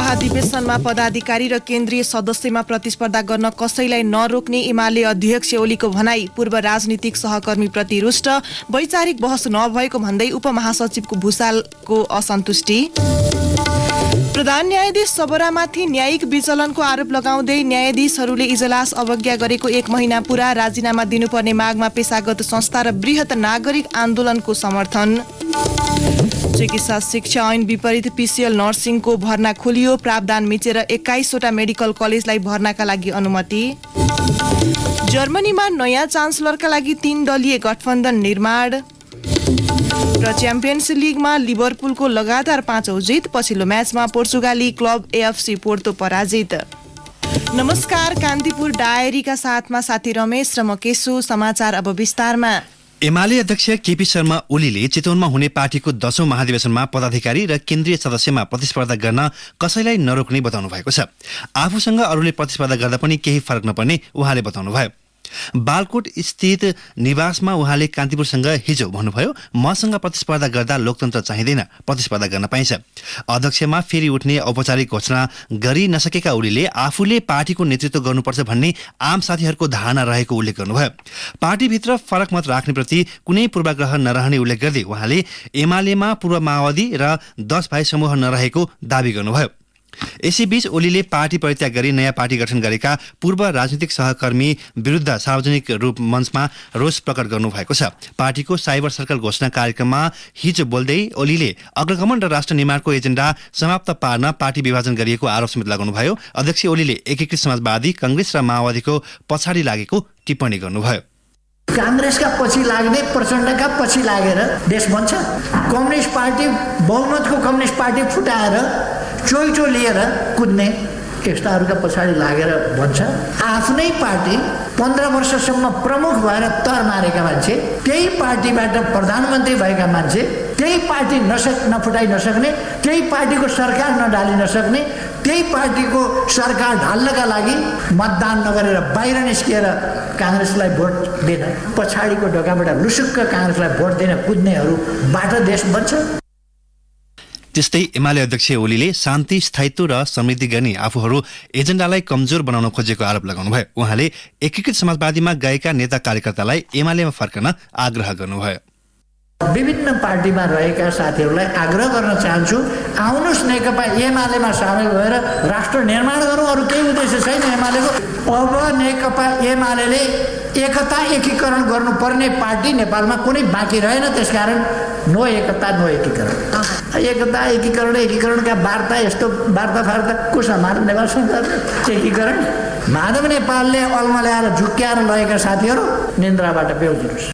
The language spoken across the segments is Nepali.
महाधिवेशनमा पदाधिकारी र केन्द्रीय सदस्यमा प्रतिस्पर्धा गर्न कसैलाई नरोक्ने एमाले अध्यक्ष ओलीको भनाई। पूर्व राजनीतिक सहकर्मीप्रति रुष्ट, वैचारिक बहस नभएको भन्दै उपमहासचिवको भुसालको असन्तुष्टि। प्रधान न्यायाधीश सबरामाथि न्यायिक विचलनको आरोप लगाउँदै न्यायाधीशहरूले इजलास अवज्ञा गरेको 1 महिना पूरा। राजीनामा दिनुपर्ने मागमा पेशागत संस्था र बृहत नागरिक आन्दोलनको समर्थन। चिकित्सा शिक्षा ऐन विपरीत पीसीएल नर्सिङको भर्ना खोलियो। प्रावधान मिचेर 21वटा मेडिकल कलेजलाई भर्नाका लागि अनुमति। जर्मनीमा नयाँ चान्सलरका लागि 3 दलीय गठबन्धन निर्माण। र च्याम्पियन्स लिगमा लिभरपुलको लगातार 5औं जित। पछिल्लो म्याचमा पोर्चुगाली क्लब एएफसी पोर्तो पराजित। नमस्कार, कान्तिपुर डायरीका साथमा साथी रमेश र म केशु। समाचार अब विस्तारमा। एमाले अध्यक्ष केपी शर्मा ओलीले चितवनमा हुने पार्टीको 10औं महाधिवेशनमा पदाधिकारी र केन्द्रीय सदस्यमा प्रतिस्पर्धा गर्न कसैलाई नरोक्ने बताउनु भएको छ। आफूसँग अरूले प्रतिस्पर्धा गर्दा पनि केही फरक नपर्ने उहाँले बताउनुभयो। बालकोट स्थित निवासमा उहाँले कान्तिपुरसँग हिजो भन्नुभयो, मसँग प्रतिस्पर्धा गर्दा लोकतन्त्र चाहिँदैन, प्रतिस्पर्धा गर्न पाइन्छ। अध्यक्षमा फेरि उठ्ने औपचारिक घोषणा गरि नसकेका ओलीले आफूले पार्टीको नेतृत्व गर्नुपर्छ भन्ने आम साथीहरूको धारणा रहेको उल्लेख गर्नुभयो। पार्टीभित्र फरक मत राख्नेप्रति कुनै पूर्वाग्रह नरहने उल्लेख गर्दै उहाँले एमालेमा पूर्व माओवादी र 10 भाइ समूह नरहेको दावी गर्नुभयो। यसैबीच ओलीले पार्टी परित्याग गरी नयाँ पार्टी गठन गरेका पूर्व राजनीतिक सहकर्मी विरुद्ध सार्वजनिक रूप मञ्चमा रोष प्रकट गर्नुभएको छ। पार्टीको साइबर सर्कल घोषणा कार्यक्रममा हिजो बोल्दै ओलीले अग्रगमन र राष्ट्र निर्माणको एजेन्डा समाप्त पार्न पार्टी विभाजन गरिएको आरोप समेत लगाउनुभयो। अध्यक्ष ओलीले एकीकृत समाजवादी कांग्रेस र माओवादीको पछाडि लागेको टिप्पणी गर्नुभयो। कांग्रेसका पछि लाग्ने, प्रचण्डका पछि लागेर देश बन्छ। कम्युनिस्ट पार्टी, बहुमतको कम्युनिस्ट पार्टी फुटाएर चोइटो लिएर कुद्ने यस्ताहरूका पछाडि लागेर भन्छ। आफ्नै पार्टी 15 वर्षसम्म प्रमुख भएर तर मारेका मान्छे, त्यही पार्टीबाट प्रधानमन्त्री भएका मान्छे, त्यही पार्टी नफुटाइ नसक्ने, त्यही पार्टीको सरकार नडाली नसक्ने, त्यही पार्टीको सरकार ढाल्नका लागि मतदान नगरेर बाहिर निस्किएर कांग्रेसलाई भोट दिन, पछाडिको ढोकाबाट लुसुक्क कांग्रेसलाई भोट दिन कुद्नेहरूबाट देश बन्छ। त्यस्तै एमाले अध्यक्ष ओलीले शान्ति, स्थायित्व र समृद्धि गर्ने आफूहरू एजेन्डालाई कमजोर बनाउन खोजेको आरोप लगाउनुभयो। उहाँले एकीकृत समाजवादीमा गएका नेता कार्यकर्तालाई एमालेमा फर्कन आग्रह गर्नुभयो। विभिन्न पार्टीमा रहेका साथीहरूलाई आग्रह गर्न चाहन्छु, आउनुहोस् नेकपा एमालेमा सामेल भएर राष्ट्र निर्माण गरौँ। अरू केही उद्देश्य छैन एमालेको। अब नेकपा एमाले एकता एकीकरण गर्नुपर्ने पार्टी नेपालमा कुनै बाँकी रहेन। त्यसकारण नो एकता नो एकीकरण। एकता एकीकरणका वार्ता, यस्तो वार्ता को सम्हाल्नु नेपाल सरकारले? एकीकरण माधव नेपालले अल्मल्याएर झुक्क्याएर लगेका साथीहरू निन्द्राबाट बेहोजिनुहोस्।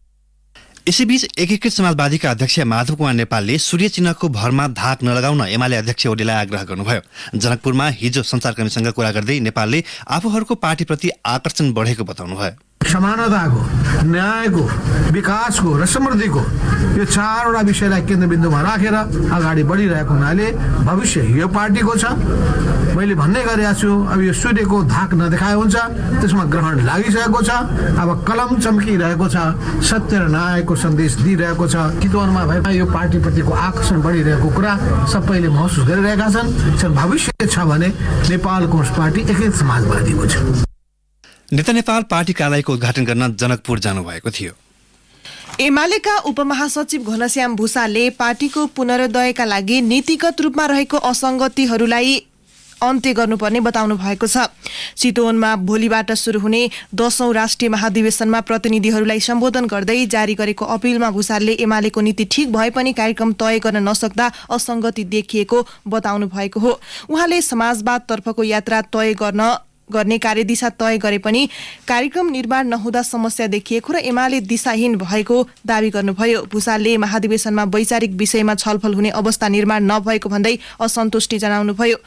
यसैबीच एकीकृत समाजवादीका अध्यक्ष माधव कुमार नेपालले सूर्य चिन्हको भरमा धाक नलगाउन एमाले अध्यक्ष ओलीलाई आग्रह गर्नुभयो। जनकपुरमा हिजो सञ्चारकर्मीसँग कुरा गर्दै नेपालले आफूहरूको पार्टीप्रति आकर्षण बढेको बताउनुभयो। समानताको, न्यायको, विकासको र समृद्धिको यो 4वटा विषयलाई केन्द्रबिन्दुमा राखेर अगाडि बढिरहेको हुनाले भविष्य यो पार्टीको छ। मैले भन्ने गरेको छु, अब यो सूर्यको धाक नदेखाए हुन्छ, त्यसमा ग्रहण लागिसकेको छ। अब कलम चम्किरहेको छ, सत्य र न्यायको सन्देश दिइरहेको छ। चितवनमा भएमा यो पार्टीप्रतिको आकर्षण बढिरहेको कुरा सबैले महसुस गरिरहेका छन्। भविष्य छ भने नेपाल कम्युनिस्ट पार्टी एकीकृत समाजवादीको छ। नेता नेपाल पार्टी कार्यालयको उद्घाटन गर्न जनकपुर जानुभएको थियो। एमालेका उपमहासचिव घनश्याम भुसालले पार्टीको पुनरोदयका लागि नीतिगत रूपमा रहेको असंगतिहरूलाई अन्त्य गर्नुपर्ने बताउनु भएको छ। चितवनमा भोलिबाट सुरु हुने 10औं राष्ट्रिय महाधिवेशनमा प्रतिनिधिहरूलाई सम्बोधन गर्दै जारी गरेको अपीलमा भुसालले एमालेको नीति ठिक भए पनि कार्यक्रम तय गर्न नसक्दा असंगति देखिएको बताउनु भएको हो। उहाँले समाजवादतर्फको यात्रा तय गर्ने कार्यदिशा तय गरे पनि कार्यक्रम निर्माण नहुँदा समस्या देखिएको र एमाले दिशाहीन भएको दावी गर्नुभयो। भुसालले महाधिवेशनमा वैचारिक विषयमा छलफल हुने अवस्था निर्माण नभएको भन्दै असन्तुष्टि जनाउनुभयो।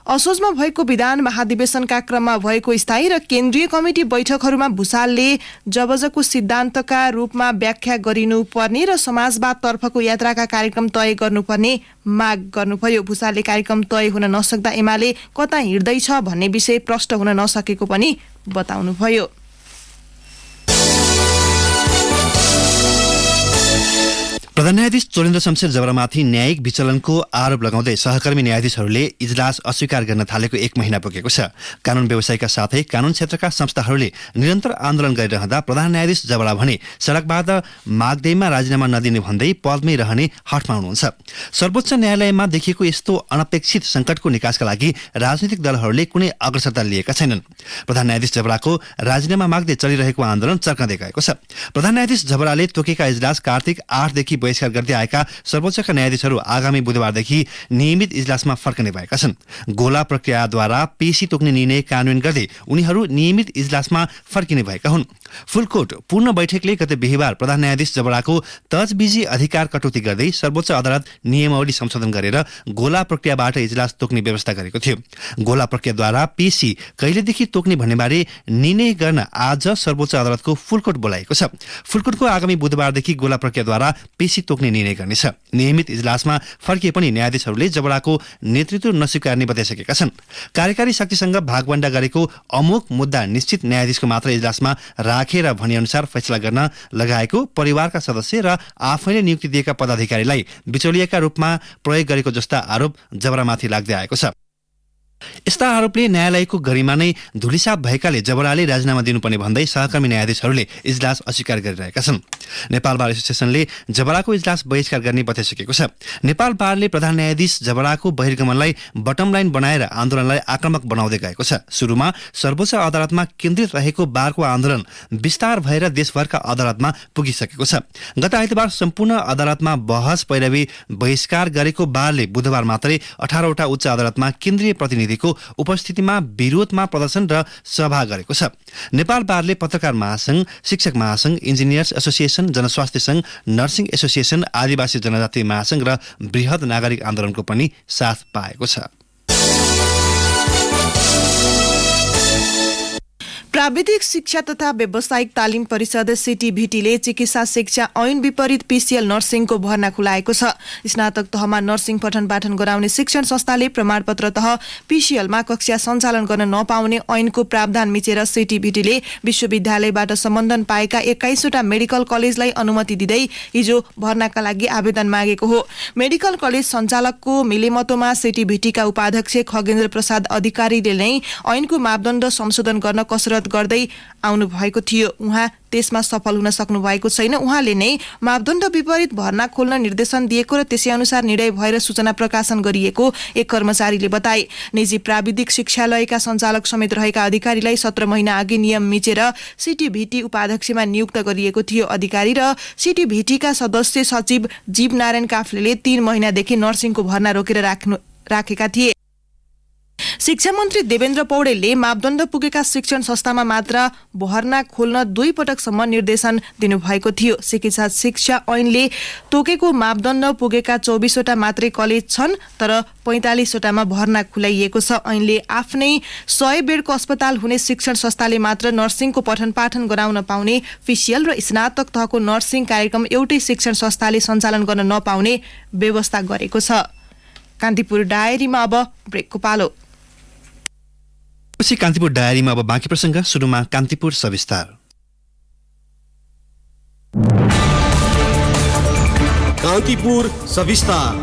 असोजमा भएको विधान महाधिवेशनका क्रममा भएको स्थायी र केन्द्रीय कमिटी बैठकहरूमा भुसालले जबजको सिद्धान्तका रूपमा व्याख्या गरिनुपर्ने र समाजवादतर्फको यात्राका कार्यक्रम तय गर्नुपर्ने माग गर्नुभयो। भुसालले कार्यक्रम तय हुन नसक्दा एमाले कता हिँड्दैछ भन्ने विषय प्रष्ट हुन नसकेको पनि बताउनुभयो। प्रधान न्यायाधीश चोरेन्द्र शमशेर जबरामाथि न्यायिक विचलनको आरोप लगाउँदै सहकर्मी न्यायाधीशहरूले इजलास अस्वीकार गर्न थालेको 1 महिना पुगेको छ। कानून व्यवसायका साथै कानून क्षेत्रका संस्थाहरूले निरन्तर आन्दोलन गरिरहँदा प्रधान न्यायाधीश जबरा भने सडकबाट माग्दैमा राजीनामा नदिने भन्दै पदमै रहने हठमा हुनुहुन्छ। सर्वोच्च न्यायालयमा देखिएको यस्तो अनपेक्षित संकटको निकासका लागि राजनीतिक दलहरूले कुनै अग्रसरता लिएका छैनन्। प्रधान न्यायाधीश जबराको राजीनामा माग्दै चलिरहेको आन्दोलन चर्कँदै गएको छ। प्रधान न्यायाधीश जबराले तोकेका इजलास कार्तिक 8 देखि बहिष्कार गर्दै आएका सर्वोच्चका न्यायाधीशहरू आगामी बुधबारदेखि नियमित इजलासमा फर्कने भएका छन्। गोला प्रक्रियाद्वारा पेशी तोक्ने निर्णय कानून गर्दै उनीहरू नियमित इजलासमा फर्किने भएका हुन्। फुलकोट पूर्ण बैठकले गत बिहीबार प्रधान न्यायाधीश जबराको तजबिजी अधिकार कटौती गर्दै सर्वोच्च अदालत नियमावली संशोधन गरेर गोला प्रक्रियाबाट इजलास तोक्ने व्यवस्था गरेको थियो। गोला प्रक्रियाद्वारा पेशी कहिलेदेखि तोक्ने भन्नेबारे निर्णय गर्न आज सर्वोच्च अदालतको फुलकोट बोलाएको छ। फुलकोटको आगामी बुधबारदेखि गोला प्रक्रियाद्वारा पेशी तोक्ने निर्णय गर्नेछ। नियमित इजलासमा फर्किए पनि न्यायाधीशहरूले जबराको नेतृत्व नस्वीकार्ने बताइसकेका छन्। कार्यकारी शक्तिसँग भागवण्डा गरेको अमुक मुद्दा निश्चित न्यायाधीशको मात्र इजलासमा राखेर भनी अनुसार फैसला गर्न लगाएको परिवारका सदस्य र आफैले नियुक्ति दिएका पदाधिकारीलाई बिचौलियाका रूपमा प्रयोग गरेको जस्ता आरोप जबरामाथि लाग्दै आएको छ। यस्ता आरोपले न्यायालयको गरिमा नै धुलिसात भएकाले जबराले राजीनामा दिनुपर्ने भन्दै सहकर्मी न्यायाधीशहरूले इजलास अस्वीकार गरिरहेका छन्। नेपाल बार एसोसिएसनले जबराको इजलास बहिष्कार गर्ने बताइसकेको छ। नेपाल बारले प्रधान न्यायाधीश जबराको बहिर्गमनलाई बटम लाइन बनाएर आन्दोलनलाई आक्रामक बनाउँदै गएको छ। सुरुमा सर्वोच्च अदालतमा केन्द्रित रहेको बारको आन्दोलन विस्तार भएर देशभरका अदालतमा पुगिसकेको छ। गत आइतबार सम्पूर्ण अदालतमा बहस पैरवी बहिष्कार गरेको बारले बुधबार मात्रै 18वटा उच्च अदालतमा केन्द्रीय प्रतिनिधि उपस्थितिमा विरोधमा प्रदर्शन र सभा गरेको छ। नेपाल बारले पत्रकार महासंघ, शिक्षक महासंघ, इन्जिनियर्स एसोसिएसन, जनस्वास्थ्य संघ, नर्सिङ एसोसिएसन, आदिवासी जनजाति महासंघ र बृहत नागरिक आन्दोलनको पनि साथ पाएको छ। प्राविधिक शिक्षा तथा व्यावसायिक तालिम परिषद सीटीभीटीले चिकित्सा शिक्षा ऐन विपरीत पीसीएल नर्सिङको भर्ना खुलाएको छ। स्नातक तहमा नर्सिङ पठन पाठन गराउने शिक्षण संस्थाले प्रमाणपत्र तह पीसीएलमा कक्षा सञ्चालन गर्न नपाउने ऐनको प्रावधान मिचेर सीटीभीटीले विश्वविद्यालयबाट सम्बन्धन पाएका 21वटा मेडिकल कलेजलाई अनुमति दिँदै हिजो भर्नाका लागि आवेदन मागेको हो। मेडिकल कलेज सञ्चालकको मिलेमतोमा सीटीभीटीका उपाध्यक्ष खगेन्द्र प्रसाद अधिकारीले नै ऐनको मापदण्ड संशोधन गर्न कसरत गर्दै आउनु भएको थियो। उहाँ त्यसमा सफल हुन सक्नु भएको छैन। उहाँले नै मापदण्ड विपरीत भर्ना खोल्न निर्देशन दिएको र त्यसै अनुसार निर्णय भएर सूचना प्रकाशन गरिएको एक कर्मचारीले बताए। निजी प्राविधिक शिक्षालयका सञ्चालक समेत रहेका अधिकारीलाई 17 महिना अघि नियम मिचेर सीटीभीटी उपाध्यक्षमा नियुक्त गरिएको थियो। अधिकारी र सीटीभीटीका सदस्य सचिव जीव नारायण काफ्लेले 3 महिनादेखि नर्सिङको भर्ना रोकेर राखेका थिए। शिक्षा मन्त्री देवेन्द्र पौडेलले मापदण्ड पुगेका शिक्षण संस्थामा मात्र भर्ना खोल्न 2 पटकसम्म निर्देशन दिनुभएको थियो। चिकित्सा शिक्षा ऐनले तोकेको मापदण्ड पुगेका 24वटा मात्रै कलेज छन्, तर 45वटामा भर्ना खुलाइएको छ। ऐनले आफ्नै 100 बेडको अस्पताल हुने शिक्षण संस्थाले मात्र नर्सिङको पठन पाठन गराउन पाउने, पीसीएल र स्नातक तहको नर्सिङ कार्यक्रम एउटै शिक्षण संस्थाले सञ्चालन गर्न नपाउने व्यवस्था गरेको छ। कान्तिपुर डायरीमा अब ब्रेकको पालो। कान्तिपुर डायरीमा अब बाँकी प्रसङ्ग। सुरुमा कान्तिपुर सविस्तार। कान्तिपुर सविस्तार।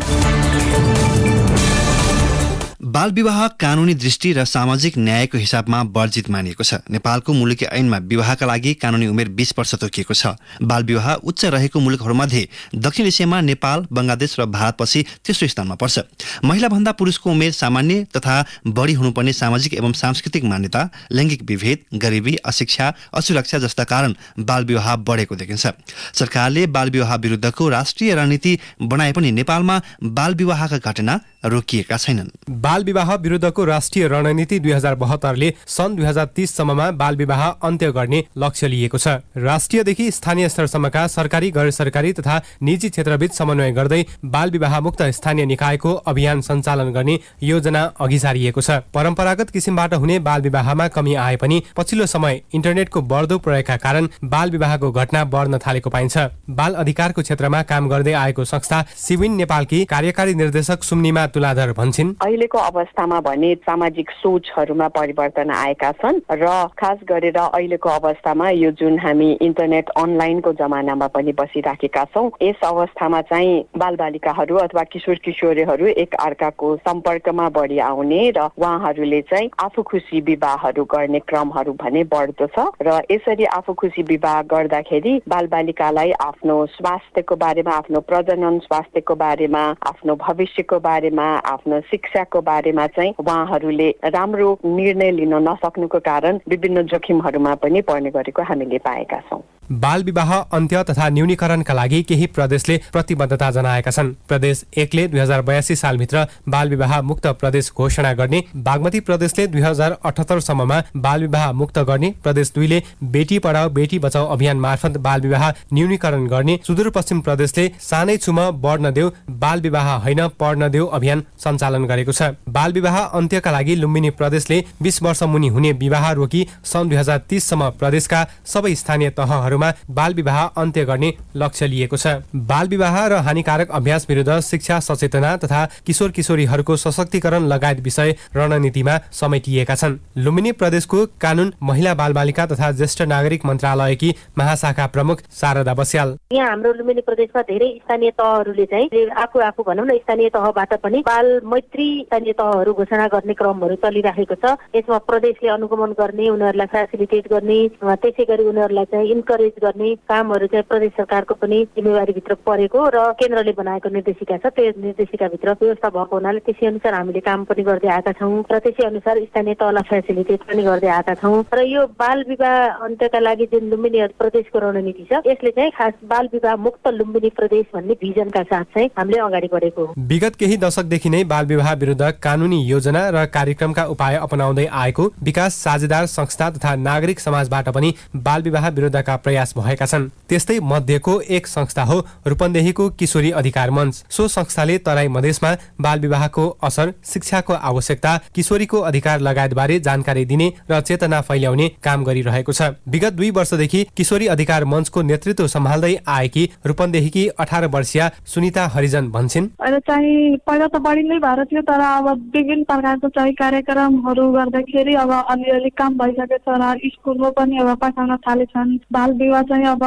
बाल विवाह कानूनी दृष्टि र सामाजिक न्यायको हिसाबमा वर्जित मानिएको छ। नेपालको मुलुकी ऐनमा विवाहका लागि कानूनी उमेर 20 वर्ष तोकिएको छ। बाल विवाह उच्च रहेको मुलुकहरूमध्ये दक्षिण एसियामा नेपाल, बंगलादेश र भारतपछि तेस्रो स्थानमा पर्छ। महिलाभन्दा पुरुषको उमेर सामान्य तथा बढी हुनुपर्ने सामाजिक एवं सांस्कृतिक मान्यता, लैङ्गिक विभेद, गरिबी, अशिक्षा, असुरक्षा जस्ता कारण बाल विवाह बढेको देखिन्छ। सरकारले बाल विवाह विरुद्धको राष्ट्रिय रणनीति बनाए पनि नेपालमा बाल विवाहका घटना रोकिएका छैनन्। बाल विवाह विरुद्धको राष्ट्रिय रणनीति 2072ले सन् 2030 सम्ममा बाल विवाह अन्त्य गर्ने लक्ष्य लिएको छ। राष्ट्रियदेखि स्थानीय स्तरसम्मका सरकारी, गैर सरकारी तथा निजी क्षेत्रबीच समन्वय गर्दै बाल विवाह मुक्त स्थानीय निकायको अभियान सञ्चालन गर्ने योजना अघि सारिएको छ। परम्परागत किसिमबाट हुने बाल विवाहमा कमी आए पनि पछिल्लो समय इन्टरनेटको बढ्दो प्रयोगका कारण बाल विवाहको घटना बढ्न थालेको पाइन्छ। बाल अधिकारको क्षेत्रमा काम गर्दै आएको संस्था सिविन नेपालकी कार्यकारी निर्देशक सुम्निमा तुलाधर भन्छिन्। अहिलेको अवस्थामा भने सामाजिक सोचहरूमा परिवर्तन आएका छन् र खास गरेर अहिलेको अवस्थामा यो जुन हामी इन्टरनेट अनलाइनको जमानामा पनि बसिराखेका छौँ, यस अवस्थामा चाहिँ बालबालिकाहरू अथवा किशोर किशोरीहरू एक अर्काको सम्पर्कमा बढी आउने र उहाँहरूले चाहिँ आफू खुसी विवाहहरू गर्ने क्रमहरू भने बढ्दो छ र यसरी आफू खुसी विवाह गर्दाखेरि बालबालिकालाई आफ्नो स्वास्थ्यको बारेमा, आफ्नो प्रजनन स्वास्थ्यको बारेमा, आफ्नो भविष्यको बारेमा, आफ्नो शिक्षाको बारेमा चाहिँ उहाँहरूले राम्रो निर्णय लिन नसक्नुको कारण विभिन्न जोखिमहरूमा पनि पर्ने गरेको हामीले पाएका छौँ। बाल विवाह अन्त्य तथा न्यूनीकरणका लागि केही प्रदेशले प्रतिबद्धता जनाएका छन्। प्रदेश 1 ले 2082 सालभित्र बाल विवाह मुक्त प्रदेश घोषणा गर्ने, बागमती प्रदेशले 2078 सम्ममा बाल विवाह मुक्त गर्ने, प्रदेश 2 ले बेटी पढाओ बेटी बचाओ अभियान मार्फत बाल विवाह न्यूनीकरण गर्ने, सुदूरपश्चिम प्रदेशले सानै छुमा बढ्न देऊ बाल विवाह होइन पढ्न देऊ अभियान सञ्चालन गरेको छ। बाल विवाह अन्त्यका लागि लुम्बिनी प्रदेशले 20 वर्ष मुनि हुने विवाह रोकी सन् 2030 सम्म प्रदेशका सबै स्थानीय तहहरू बाल विवाह अन्त्य गर्ने लक्ष्य लिएको छ। बाल विवाह र हानिकारक अभ्यास विरुद्ध शिक्षा सचेतना तथा किशोर किशोरीहरूको सशक्तिकरण लगायत विषय रणनीतिमा समेटिएका छन्। लुम्बिनी प्रदेशको कानून, महिला बालबालिका तथा ज्येष्ठ नागरिक मन्त्रालयकी महाशाखा प्रमुख शारदा बस्याल। यहाँ हाम्रो लुम्बिनी प्रदेशमा धेरै स्थानीय तहहरूले चाहिँ आफू भनौँ न स्थानीय तहबाट पनि बाल मैत्री स्थानीय तहहरू घोषणा गर्ने क्रमहरू चलिरहेको छ। यसमा प्रदेशले अनुगमन गर्ने, उनीहरूलाई फेसिलिटेट गर्ने, त्यसै गरी उनीहरूलाई चाहिँ इन्करेज गर्ने कामहरू चाहिँ प्रदेश सरकारको पनि जिम्मेवारी भित्र परेको र केन्द्रले बनाएको निर्देशिका छ। त्यो निर्देशिकाभित्र व्यवस्था भएको हुनाले त्यसै अनुसार हामीले काम पनि गर्दै आएका छौँ र त्यसै अनुसार स्थानीय तहलाई फेसिलिटेट पनि गर्दै आएका छौँ। र यो बाल विवाह अन्त्यका लागि जुन लुम्बिनी प्रदेशको रणनीति छ, यसले चाहिँ खास बाल विवाह मुक्त लुम्बिनी प्रदेश भन्ने भिजनका साथ चाहिँ हामीले अगाडि बढेको हो। विगत केही दशकदेखि नै बाल विवाह विरुद्ध कानूनी योजना र कार्यक्रमका उपाय अपनाउँदै आएको विकास साझेदार संस्था तथा नागरिक समाजबाट पनि बाल विवाह विरुद्धका प्रयास भएका छन्। त्यस्तै मध्येको एक संस्था हो रूपन्देहीको किशोरी अधिकार मञ्च। सो संस्थाले तराई मधेसमा बाल विवाहको असर, शिक्षाको आवश्यकता, किशोरीको अधिकार लगायत बारे जानकारी दिने र चेतना फैल्याउने काम गरिरहेको छ। विगत 2 वर्षदेखि किशोरी अधिकार मञ्चको नेतृत्व सम्हाल्दै आएकी रूपन्देहीकी 18 वर्षीय सुनिता हरिजन भन्छिन्। अहिले चाहिँ पहिला त बढी नै भएर थियो, तर अब विभिन्न प्रकारको चाहिँ कार्यक्रमहरू गर्दाखेरि अब अलिअलि काम भइसकेको छ र स्कुलमा पनि अब पठाउन थालेछन्। बाल विवाह चाहिँ अब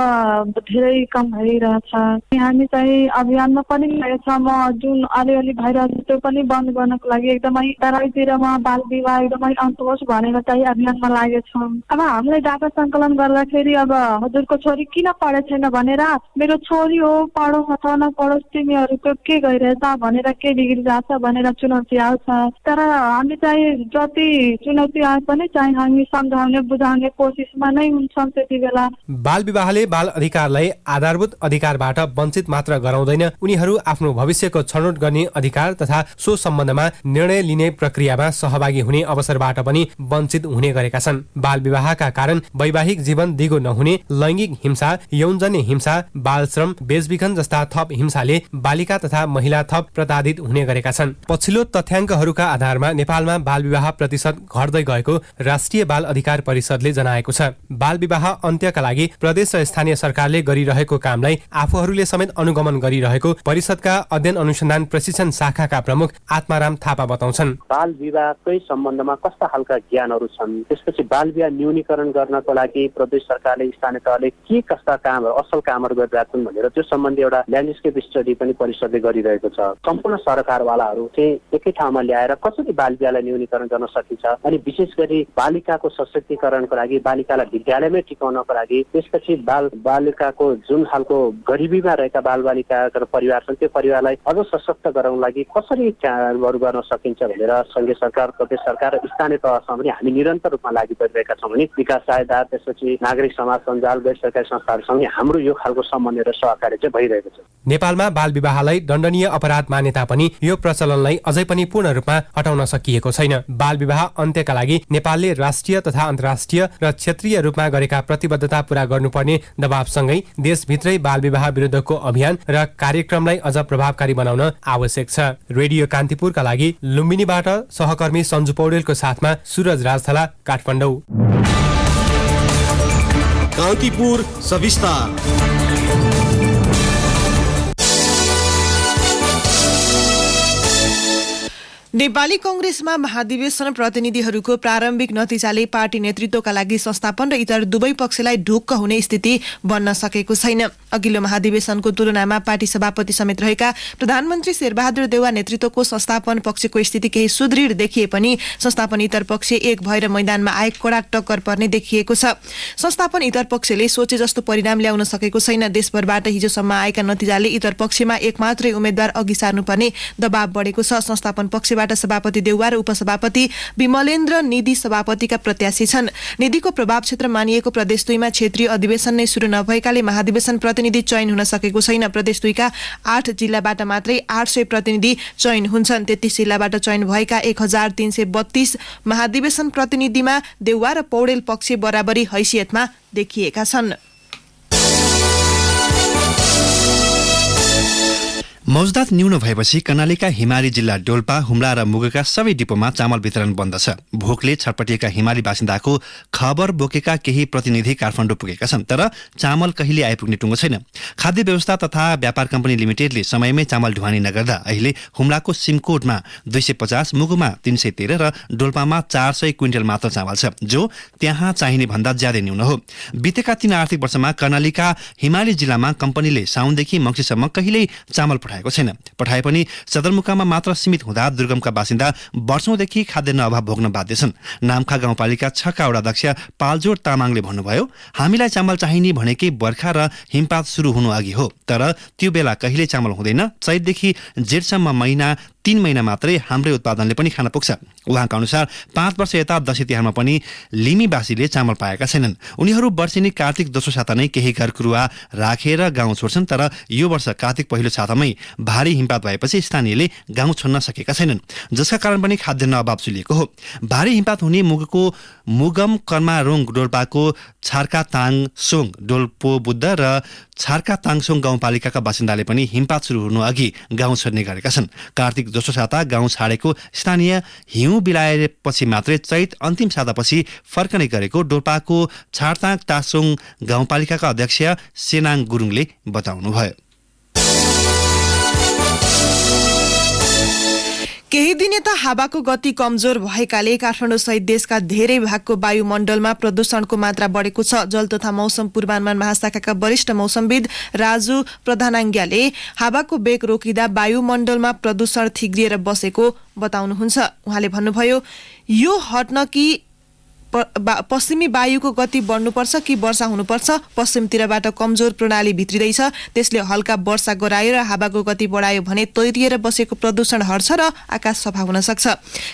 धेरै कम भइरहेछ। हामी चाहिँ अभियानमा पनि लागेको छ। म जुन अलिअलि भइरहेको त्यो पनि बन्द गर्नको लागि एकदमै तराईतिरमा बाल विवाह एकदमै अन्त होस् भनेर चाहिँ अभियानमा लागेको छौँ। अब हामीले डाटा सङ्कलन गर्दाखेरि अब हजुरको छोरी किन पढेको छैन भनेर, मेरो छोरी हो पढोस् अथवा नपढोस् तिमीहरूको के गइरहेछ भनेर, के डिग्री जाछ भनेर चुनौती आउँछ। तर हामी चाहिँ जति चुनौती आए पनि चाहिँ हामी सम्झाउने बुझाउने कोसिसमा नै हुन्छौँ त्यति बेला। बाल विवाहले बाल अधिकारलाई आधारभूत अधिकारबाट वञ्चित मात्र गराउँदैन, उनीहरू आफ्नो भविष्यको छनौट गर्ने अधिकार तथा सो सम्बन्धमा निर्णय लिने प्रक्रियामा सहभागी हुने अवसरबाट पनि वञ्चित हुने गरेका छन्। बाल विवाहका कारण वैवाहिक जीवन दिगो नहुने, लैंगिक हिंसा, यौनजन्य हिंसा, बाल श्रम, बेचबिखन जस्ता थप हिंसाले बालिका तथा महिला थप प्रताडित हुने गरेका छन्। पछिल्लो तथ्याङ्कहरूका आधारमा नेपालमा बाल विवाह प्रतिशत घट्दै गएको राष्ट्रिय बाल अधिकार परिषदले जनाएको छ। बाल विवाह अन्त्यका लागि प्रदेश र स्थानीय सरकारले गरिरहेको कामलाई आफूहरूले समेत अनुगमन गरिरहेको परिषदका अध्ययन अनुसन्धान प्रशिक्षण शाखाका प्रमुख आत्माराम थापा बताउँछन्। बाल विवाहकै सम्बन्धमा कस्ता खालका ज्ञानहरू छन्, त्यसपछि बाल विवाह न्यूनीकरण गर्नको लागि प्रदेश सरकारले, स्थानीय तहले के कस्ता कामहरू, असल कामहरू गरिरहेछन् भनेर त्यो सम्बन्धी एउटा ल्यान्डस्केप स्टडी पनि परिषदले गरिरहेको छ। सम्पूर्ण सरकारवालाहरू चाहिँ एकै ठाउँमा ल्याएर कसरी बाल विवाहलाई न्यूनीकरण गर्न सकिन्छ, अनि विशेष गरी बालिकाको सशक्तिकरणको लागि, बालिकालाई विद्यालयमै टिकाउनको लागि, त्यसपछि बालिकाको जुन खालको गरिबीमा रहेका बालबालिका परिवार छन् त्यो परिवारलाई अझ सशक्त गराउन लागि कसरी कामहरू गर्न सकिन्छ भनेर सङ्घीय सरकार, प्रदेश सरकार र स्थानीय तहसम्म पनि हामी निरन्तर रूपमा लागि परिरहेका छौँ भने विकास साझेदार, त्यसपछि नागरिक समाज सञ्जाल, गैर सरकारी संस्थाहरूसँग हाम्रो यो खालको समन्वय र सहकार्य चाहिँ भइरहेको छ। नेपालमा बाल विवाहलाई दण्डनीय अपराध मान्यता पनि यो प्रचलनलाई अझै पनि पूर्ण रूपमा हटाउन सकिएको छैन। बाल विवाह अन्त्यका लागि नेपालले राष्ट्रिय तथा अन्तर्राष्ट्रिय र क्षेत्रीय रूपमा गरेका प्रतिबद्धता पूरा गर्नुपर्ने दबावसँगै देशभित्रै बाल विवाह विरुद्धको अभियान र कार्यक्रमलाई अझ प्रभावकारी बनाउन आवश्यक छ। रेडियो कान्तिपुरका लागि लुम्बिनीबाट सहकर्मी सञ्जु पौडेलको साथमा सूरज राजथला, काठमाडौँ। कान्तिपुर सविस्तार। नेपाली कंग्रेसमा महाधिवेशन प्रतिनिधिहरूको प्रारम्भिक नतिजाले पार्टी नेतृत्वका लागि संस्थापन र इतर दुवै पक्षलाई ढुक्क हुने स्थिति बन्न सकेको छैन। अघिल्लो महाधिवेशनको तुलनामा पार्टी सभापति समेत रहेका प्रधानमन्त्री शेरबहादुर देउवा नेतृत्वको संस्थापन पक्षको स्थिति केही सुदृढ देखिए पनि संस्थापन इतर पक्ष एक भएर मैदानमा आए कडा टक्कर पर्ने देखिएको छ। संस्थापन इतर पक्षले सोचे जस्तो परिणाम ल्याउन सकेको छैन। देशभरबाट हिजोसम्म आएका नतिजाले इतर पक्षमा एक मात्रै उम्मेद्वार अघि सार्नुपर्ने दबाव बढेको छ। संस्थापन पक्षबाट सभापति देउवा र उपसभापति विमलेन्द्र निधि सभापतिका प्रत्याशी छन्। निधिको प्रभाव क्षेत्र मानिएको प्रदेश 2 मा क्षेत्रीय अधिवेशन नै शुरू नभएकाले महाधिवेशन प्रतिनिधि चयन हुन सकेको छैन। प्रदेश 2 का 8 जिल्लाबाट मात्रै 800 प्रतिनिधि चयन हुन्छन्। 33 जिल्लाबाट चयन भएका 1332 महाधिवेशन प्रतिनिधिमा देउवा र पौडेल पक्ष बराबरी हैसियतमा देखिएका छन्। मौजदात न्यून भएपछि कर्णालीका हिमाली जिल्ला डोल्पा, हुम्ला र मुगका सबै डिपोमा चामल वितरण बन्द छ। भोकले छटपटिएका हिमाली बासिन्दाको खबर बोकेका केही प्रतिनिधि काठमाडौँ पुगेका छन्, तर चामल कहिले आइपुग्ने टुङ्गो छैन। खाद्य व्यवस्था तथा व्यापार कम्पनी लिमिटेडले समयमै चामल ढुवानी नगर्दा अहिले हुम्लाको सिमकोटमा 250, मुगुमा 313 र डोल्पामा 400 क्विन्टल मात्र चामल छ, जो त्यहाँ चाहिने भन्दा ज्यादै न्यून हो। बितेका 3 आर्थिक वर्षमा कर्णालीका हिमाली जिल्लामा कम्पनीले साउनदेखि मङ्सिरसम्म कहिल्यै चामल पठाएको छैन। पठाए पनि सदरमुकाममा मात्र सीमित हुँदा दुर्गमका बासिन्दा वर्षौंदेखि खाद्यान्न अभाव भोग्न बाध्य छन्। नामखा गाउँपालिका 6 का वडा अध्यक्ष पालजोर तामाङले भन्नुभयो, हामीलाई चामल चाहिने भनेकै बर्खा र हिमपात सुरु हुनु अघि हो, तर त्यो बेला कहिले चामल हुँदैन। चैतदेखि जेठसम्म 3 महिना मात्रै हाम्रै उत्पादनले पनि खान पुग्छ। उहाँका अनुसार 5 वर्ष यता दशैं तिहारमा पनि लिमीवासीले चामल पाएका छैनन्। उनीहरू वर्षेनी कार्तिक दोस्रो साता नै केही घरकुरुवा राखेर गाउँ छोड्छन्, तर यो वर्ष कार्तिक पहिलो सातामै भारी हिमपात भएपछि स्थानीयले गाउँ छोड्न सकेका छैनन्, जसका कारण पनि खाद्यान्न अभाव चुलिएको हो। भारी हिमपात हुने मुगको मुगम कर्मारोङ डोल्पाको छार्का ताङसोङ डोल्पो बुद्ध र छार्का ताङसोङ गाउँपालिकाका बासिन्दाले पनि हिमपात सुरु हुनु अघि गाउँ छोड्ने गरेका छन्। कार्तिक दोस्रो साता गाउँ छाडेको स्थानीय हिउँ बिलाएपछि मात्रै चैत अन्तिम सातापछि फर्कने गरेको डोल्पाको छार्ताङ तासोङ गाउँपालिकाका अध्यक्ष सेनाङ गुरुङले बताउनुभयो। केही दिन यता हावाको गति कमजोर भएकाले काठमाडौँ सहित देशका धेरै भागको वायुमण्डलमा प्रदूषणको मात्रा बढेको छ। जल तथा मौसम पूर्वानुमान महाशाखाका वरिष्ठ मौसमविद राजु प्रधानाङ्ग्याले हावाको वेग रोकिँदा वायुमण्डलमा प्रदूषण थिग्रिएर बसेको बताउनुहुन्छ। उहाँले भन्नुभयो, यो हट्न कि पश्चिमी वायुको गति बढ्नुपर्छ कि वर्षा हुनुपर्छ। पश्चिमतिरबाट कमजोर प्रणाली भित्रिँदैछ, त्यसले हल्का वर्षा गरायो र हावाको गति बढायो भने तैरिएर बसेको प्रदूषण हट्छ र आकाश सफा हुन सक्छ।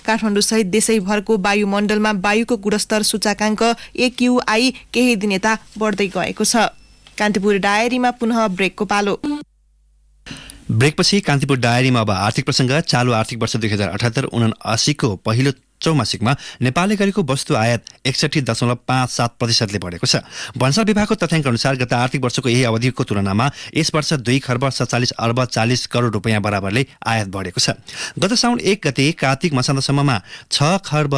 काठमाडौँ सहित देशैभरको वायुमण्डलमा वायुको गुणस्तर सूचकाङ्क AQI केही दिन यता बढ्दै गएको छ। कान्तिपुर डायरीमा पुनः ब्रेकको पालो। ब्रेकपछि कान्तिपुर डायरीमा अब आर्थिक प्रसङ्ग। चालु आर्थिक वर्ष 2078-79 को पहिलो चौमासिकमा नेपालले गरेको वस्तु आयात 61.57% बढेको छ। भन्सार विभागको तथ्याङ्क अनुसार गत आर्थिक वर्षको यही अवधिको तुलनामा यस वर्ष 2 खर्ब 47 अर्ब 40 करोड रुपियाँ बराबरले आयात बढेको छ। गत साउन 1 गते कार्तिक मसान्तसम्ममा 6 खर्ब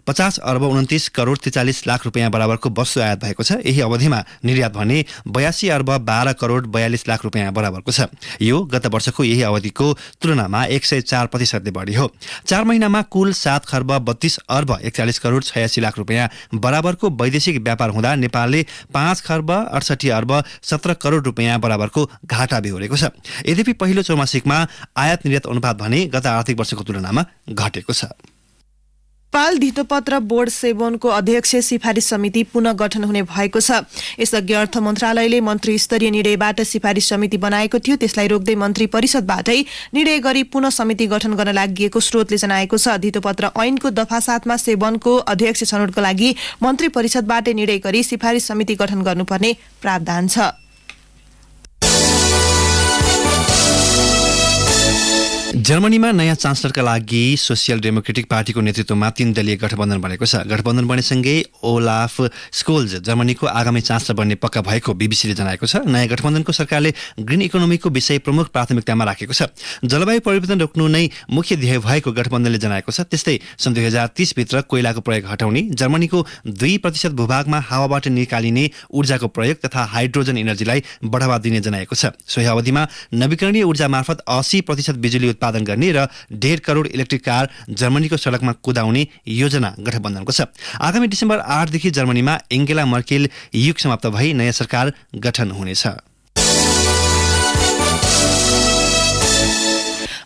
50 अर्ब 29 करोड 43 लाख रुपियाँ बराबरको वस्तु आयात भएको छ। यही अवधिमा निर्यात भने 82 अर्ब 12 करोड 42 लाख रुपियाँ बराबरको छ। यो गत वर्षको यही अवधिको तुलनामा 104% बढी हो। 4 महिनामा कुल 7 खर्ब 32 अर्ब 41 करोड 86 लाख रुपियाँ बराबरको वैदेशिक व्यापार हुँदा नेपालले 5 खर्ब 68 अर्ब 17 करोड रुपियाँ बराबरको घाटा बेहोरेको छ। यद्यपि पहिलो चौमासिकमा आयात निर्यात अनुपात भने गत आर्थिक वर्षको तुलनामा घटेको छ। नेपाल धितोपत्र बोर्ड सेवनको अध्यक्ष सिफारिस समिति पुनः गठन हुने भएको छ। यसअघि अर्थ मन्त्रालयले मन्त्री स्तरीय निर्णयबाट सिफारिस समिति बनाएको थियो, त्यसलाई रोक्दै मन्त्री परिषदबाटै निर्णय गरी पुनः समिति गठन गर्न लागि स्रोतले जनाएको छ। धितोपत्र ऐनको दफा 7 मा सेवनको अध्यक्ष छनौटको लागि मन्त्री परिषदबाटै निर्णय गरी सिफारिस समिति गठन गर्नुपर्ने प्रावधान छ। जर्मनीमा नयाँ चान्सलरका लागि सोसियल डेमोक्रेटिक पार्टीको नेतृत्वमा 3 दलीय गठबन्धन बनेको छ। गठबन्धन बनेसँगै ओलाफ स्कोल्ज जर्मनीको आगामी चान्सलर बन्ने पक्का भएको बीबीसीले जनाएको छ। नयाँ गठबन्धनको सरकारले ग्रिन इकोनोमीको विषय प्रमुख प्राथमिकतामा राखेको छ। जलवायु परिवर्तन रोक्नु नै मुख्य ध्येय भएको गठबन्धनले जनाएको छ। त्यस्तै सन् 2030 भित्र कोइलाको प्रयोग हटाउने, जर्मनीको 2% भूभागमा हावाबाट निकालिने ऊर्जाको प्रयोग तथा हाइड्रोजन एनर्जीलाई बढावा दिने जनाएको छ। सोही अवधिमा नवीकरणीय ऊर्जा मार्फत 80% बिजुली उत्पादन उत्पादन गर्ने र 1.5 करोड इलेक्ट्रिक कार जर्मनीको सडकमा कुदाउने योजना गठबन्धनको छ। आगामी डिसेम्बर 8 देखि जर्मनीमा एङ्गेला मर्केल युग समाप्त भई नयाँ सरकार गठन हुनेछ।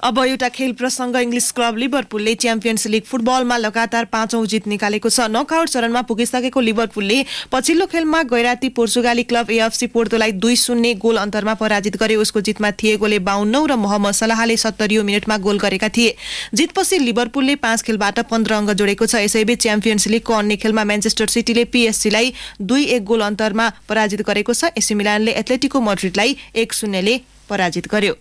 अब एउटा खेल प्रसङ्ग। इङ्ग्लिस क्लब लिभरपुलले च्याम्पियन्स लिग फुटबलमा लगातार 5औं जित निकालेको छ। नकआउट चरणमा पुगिसकेको लिभरपुलले पछिल्लो खेलमा गैराती पोर्चुगाली क्लब एएफसी पोर्तोलाई 2-0 गोल अन्तरमा पराजित गरे। उसको जितमा थिएगोले 52 र मोहम्मद सलाहले 70 मिनेटमा गोल गरेका थिए। जितपछि लिभरपुलले 5 खेलबाट 15 अङ्क जोडेको छ। यसैबीच च्याम्पियन्स लिगको अन्य खेलमा म्यान्चेस्टर सिटीले पीएसजीलाई 2-1 गोल अन्तरमा पराजित गरेको छ। एसी मिलानले एथलेटिको मड्रिडलाई 1-0 ले पराजित गर्यो।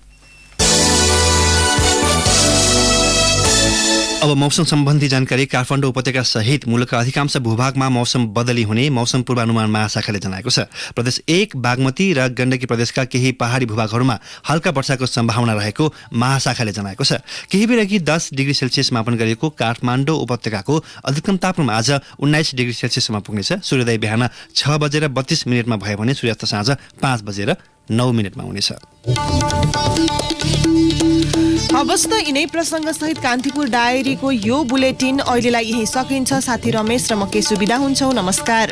अब मौसम सम्बन्धी जानकारी। काठमाडौँ उपत्यका सहित मुलुकका अधिकांश भूभागमा मौसम बदली हुने मौसम पूर्वानुमान महाशाखाले जनाएको छ। प्रदेश 1 बागमती र गण्डकी प्रदेशका केही पहाडी भूभागहरूमा हल्का वर्षाको सम्भावना रहेको महाशाखाले जनाएको छ। केही बेरअघि 10 डिग्री सेल्सियस मापन गरिएको काठमाडौँ उपत्यकाको अधिकतम तापक्रम आज 19 डिग्री सेल्सियसमा पुग्नेछ। सूर्योदय बिहान 6:32 भयो भने सूर्यास्त साँझ 5:09 हुनेछ। हवस् त यिनै प्रसङ्ग सहित कान्तिपुर डायरीको यो बुलेटिन अहिलेलाई यही सकिन्छ। साथी रमेश र म केशु बिदा हुन्छौँ। नमस्कार।